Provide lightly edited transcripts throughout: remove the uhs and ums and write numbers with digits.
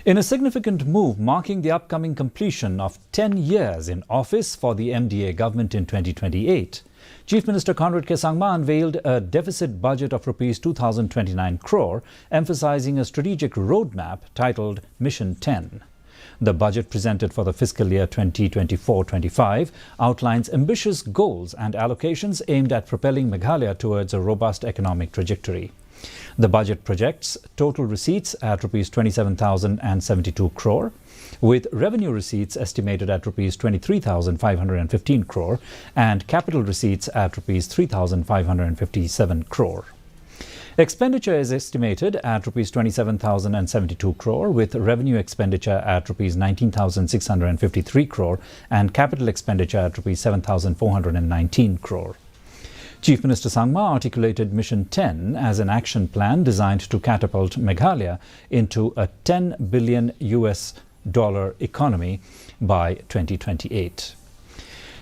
In a significant move marking the upcoming completion of 10 years in office for the MDA government in 2028, Chief Minister Conrad Sangma unveiled a deficit budget of Rs 2,029 crore, emphasizing a strategic roadmap titled Mission 10. The budget presented for the fiscal year 2024-25 outlines ambitious goals and allocations aimed at propelling Meghalaya towards a robust economic trajectory. The budget projects total receipts at Rs 27,072 crore, with revenue receipts estimated at Rs 23,515 crore and capital receipts at Rs 3,557 crore. Expenditure is estimated at Rs 27,072 crore, with revenue expenditure at Rs 19,653 crore and capital expenditure at Rs 7,419 crore. Chief Minister Sangma articulated Mission 10 as an action plan designed to catapult Meghalaya into a $10 billion economy by 2028.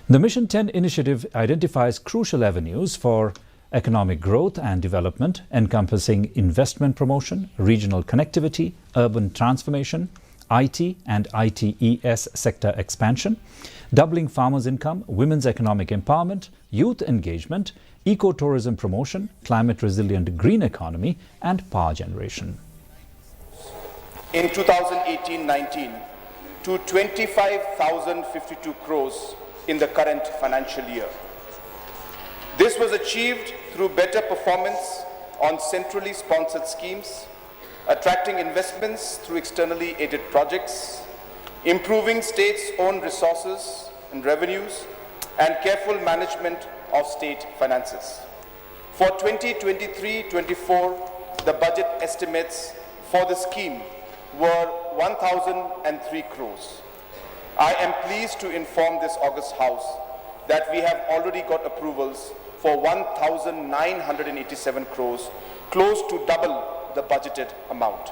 The Mission 10 initiative identifies crucial avenues for economic growth and development, encompassing investment promotion, regional connectivity, urban transformation, IT and ITES sector expansion, doubling farmers' income, women's economic empowerment, youth engagement, eco-tourism promotion, climate-resilient green economy, and power generation. In 2018-19 to 25,052 crores in the current financial year. This was achieved through better performance on centrally sponsored schemes, attracting investments through externally aided projects, improving states' own resources and revenues, and careful management of state finances. For 2023-24, the budget estimates for the scheme were 1,003 crores. I am pleased to inform this August House that we have already got approvals for 1,987 crores, close to double the budgeted amount.